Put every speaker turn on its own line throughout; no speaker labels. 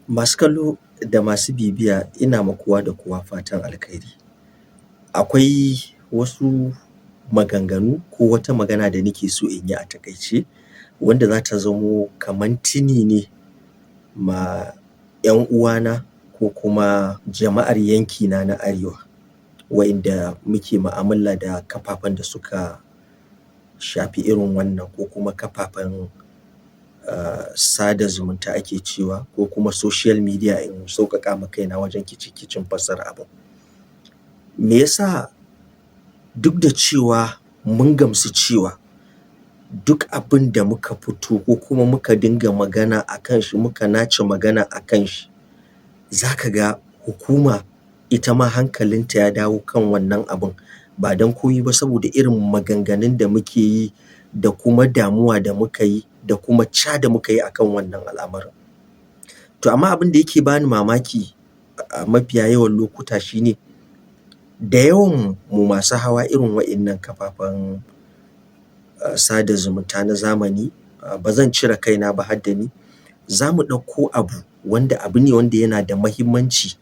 Masu kallo da masu bibiya ina ma kowa da kowa fatan alkhairi. Akwai wasu maganganu ko wata magana da nake so in yi a taƙaice wanda za ta zamo kaman tini ne ma 'yan uwana ko kuma jama'ar yankina na Arewa wa'inda muke mu'amala da kafafen da suka shafi irin wannan ko kuma kafafen sada zumunta ake cewa ko kuma social media in sauƙaƙa ma kaina wajen kicin fassara abun. Me yasa duk da cewa mun gamsu cewa duk abin da muka fito ko kuma muka dinga magana a kan shi muka nace magana a kan shi, za ka ga hukuma ita ma hankalinta ya dawo kan wannan abun ba don komai ba saboda irin maganganun da muke yi da kuma damuwa da muka yi da kuma da muka yi a kan wannan al'amarin. To amma abin da yake bani mamaki a mafiya yawan lokuta shi ne, da yawan mu masu hawa irin wa'innan kafafen sada zumunta na zamani, ba zan cire kaina ba har da ni, za mu ɗauko abu ne wanda yana da muhimmanci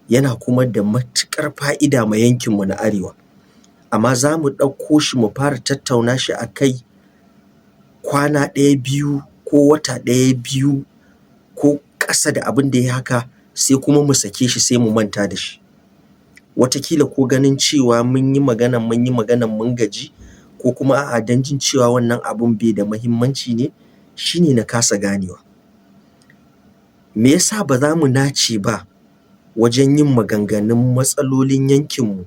yana kuma da matuƙar fa'ida ma yankinmu na Arewa. Amma za mu ɗauko shi mu fara tattauna shi a kai kwana ɗaya, biyu ko wata ɗaya, biyu ko ƙasa da abin da ya yi haka sai kuma mu sake shi sai mu manta da shi. Wataƙila ko ganin cewa mun yi maganan mun gaji ko kuma a'a don jin cewa wannan abun bai da muhimmanci ne, shi ne na kasa ganewa. Me yasa ba za mu nace ba wajen yin maganganun matsalolin yankinmu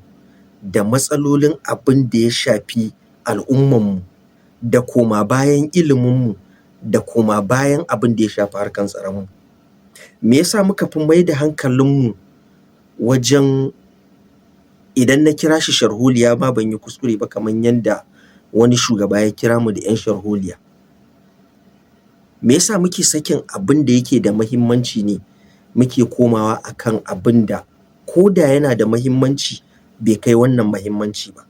da matsalolin abin da ya shafi al'ummanmu da koma bayan iliminmu da koma bayan abin da ya shafi harkar tsaronmu? Me yasa muka fi mai da hankalinmu wajen, idan na kira shi sharholiya ma ban yi kuskure ba kamar yanda wani shugaba ya kira mu da 'yan sharholiya. Me yasa muke sakin abin da yake da muhimmanci ne muke komawa a kan abin da ko da yana da muhimmanci bai kai wannan muhimmanci ba?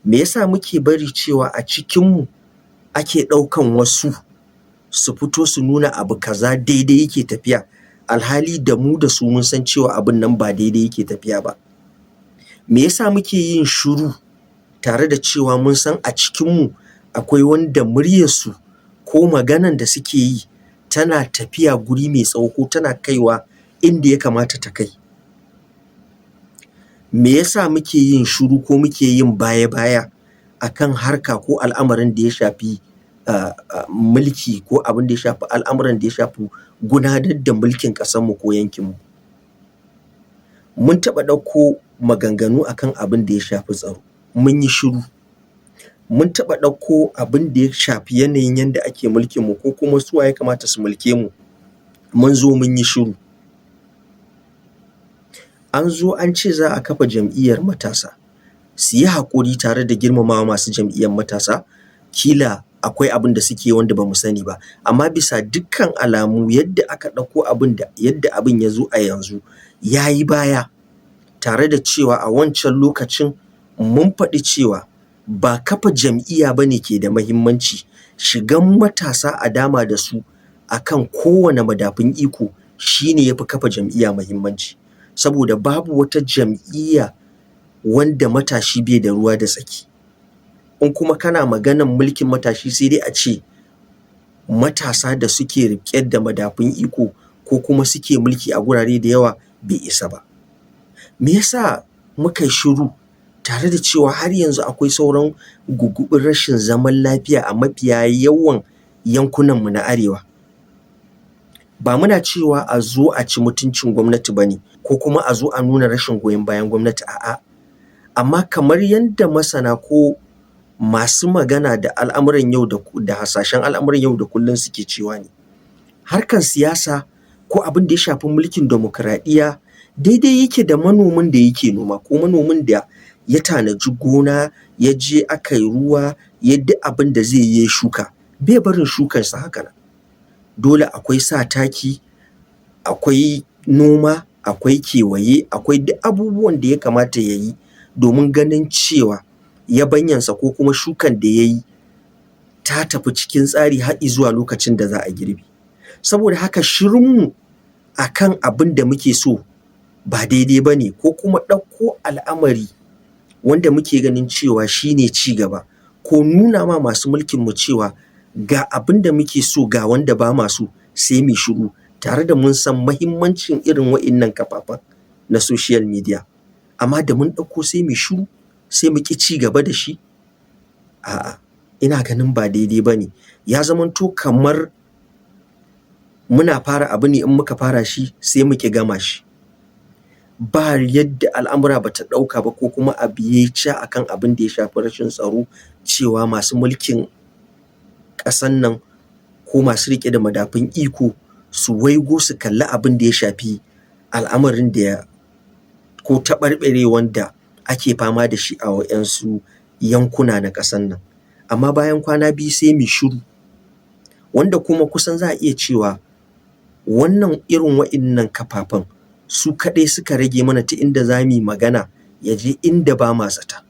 Me yasa muke bari cewa a cikinmu ake ɗaukan wasu su fito su nuna abu kaza daidai yake tafiya, alhali da mu da su mun san cewa abun nan ba daidai yake tafiya ba? Me yasa muke yin shiru tare da cewa mun san a cikinmu akwai wanda muryarsu ko maganan da suke yi tana tafiya guri mai tsawo ko tana kaiwa inda ya kamata ta kai? Me yasa muke yin shiru ko muke yin baya-baya a kan harka ko al'amarin da ya shafi mulki ko abin da ya shafi al'amuran da ya shafi gudanar da mulkin ƙasarmu ko yankinmu? Mun taɓa ɗauko maganganu a kan abin da ya shafi tsaro, mun yi shiru. Mun taɓa ɗauko abin da ya shafi yanayin yanda ake mulkinmu ko kuma su wa ya kamata su mulke mu, mun zo mun yi shiru. An zo an ce za a kafa jam'iyyar matasa, su yi haƙuri tare da girmama masu jam'iyyar matasa, ƙila akwai abin da suke wanda ba mu sani ba, amma bisa dukkan alamu yadda aka ɗauko abin da yadda abin ya zo a yanzu ya yi baya, tare da cewa a wancan lokacin mun faɗi cewa ba kafa jam'iyya ba ne ke da muhimmanci, shigan matasa a dama da su a kan kowane madafun iko shi ne ya fi kafa jam'iyya muhimmanci. Saboda babu wata jam'iyya wanda matashi bai da ruwa da tsaki. In kuma kana maganan mulkin matashi sai dai a ce matasa da suke riƙe da madafun iko ko kuma suke mulki a gurare da yawa bai isa ba. Me yasa muka yi shiru tare da cewa har yanzu akwai sauran gugguɓin rashin zaman lafiya a mafiya yawan yankunanmu na Arewa? Ba muna cewa a zo a ci mutuncin gwamnati ba ne ko kuma a zo a nuna rashin goyon bayan gwamnati, a'a. Amma kamar yanda masana ko masu magana da al'amuran yau da hasashen al'amuran yau da kullum suke cewa ne, harkar siyasa ko abin da ya shafi mulkin dimokuraɗiyya daidai yake da manomin da yake noma ko manomin da ya tanaji gona ya je aka yi ruwa ya duk abin da zai yi ya shuka, bai barin shukarsa haka nan. Dole akwai sa taki, akwai noma, akwai kewaye, akwai duk abubuwan da ya kamata ya yi domin ganin cewa yabanyansa ko kuma shukan da ya yi ta tafi cikin tsari har i zuwa lokacin da za a girbe. Saboda haka shirunmu akan abin da muke so ba daidai ba ne, ko kuma ɗauko al'amari wanda muke ganin cewa shi ne ci gaba, ko nuna ma masu mulkinmu cewa ga abin da muke so ga wanda ba ma so, sai mu shiru tare da mun san mahimmancin irin wa'innan kafafen na social media. Amma da mun ɗauko sai mu shiru, sai mu ƙi ci gaba da shi, a'a, ina ganin ba daidai ba ne. Ya zamanto kamar muna fara abu ne, in muka fara shi sai mu ƙi gama shi. Ba yadda al'amura ba ta ɗauka ba, ko kuma abu ya yi ca a kan abin da ya shafi rashin tsaro, cewa masu mulkin ƙasan nan ko masu riƙe da madafun iko su waigo su kalli abin da ya shafi al'amarin da ko taɓarɓarewan da ake fama da shi a waƴansu yankuna na ƙasan nan. Amma bayan kwana biyu sai mu shiru, wanda kuma kusan za a iya cewa wannan irin wa'innan kafafen su kaɗai suka rage mana ta inda za mu yi magana ya je inda ba ma zata.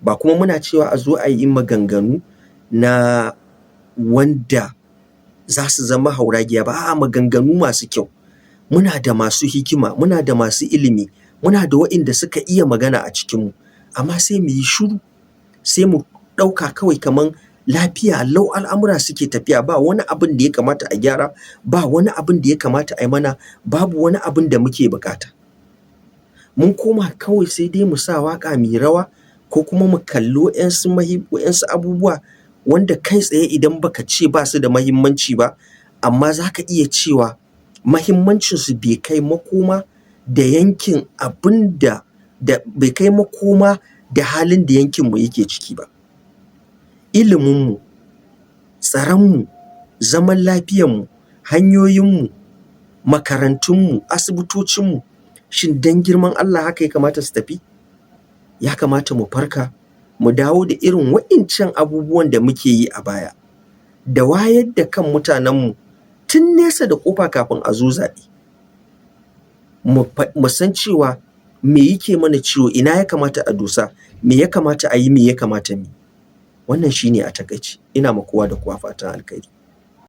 Ba kuma muna cewa a zo a yi maganganu na wanda za su zama hauragiya ba, a'a, maganganu masu kyau. Muna da masu hikima, muna da masu ilimi, muna da wa'inda suka iya magana a cikinmu, amma sai mu yi shiru, sai mu ɗauka kawai kaman lafiya lau al'amura suke tafiya, ba wani abin da ya kamata a gyara, ba wani abin da ya kamata a yi mana, babu wani abin da muke buƙata. Mun koma kawai sai dai mu sa waƙa mu yi rawa, ko kuma mu kalli waƴansu abubuwa wanda kai tsaye idan baka ce ba su da mahimmanci ba, amma za ka iya cewa mahimmancinsu bai kai makoma da yankin abin da bai kai makoma da halin da yankinmu yake ciki ba. Iliminmu, tsaronmu, zaman lafiyanmu, hanyoyinmu, makarantunmu, asibitocinmu, shin don girman Allah haka ya kamata su tafi? Ya kamata mu farka, mu dawo da irin wa'incan abubuwan da muke yi a baya, da wayar da kan mutanenmu tun nesa da ƙofa kafin a zo zaɓe. Mu san cewa me yake mana ciwo, ina ya kamata a dosa, me ya kamata a yi, me ya kamata mu yi. Wannan shi ne a taƙaice. Ina ma kowa da kowa fatan alkhairi.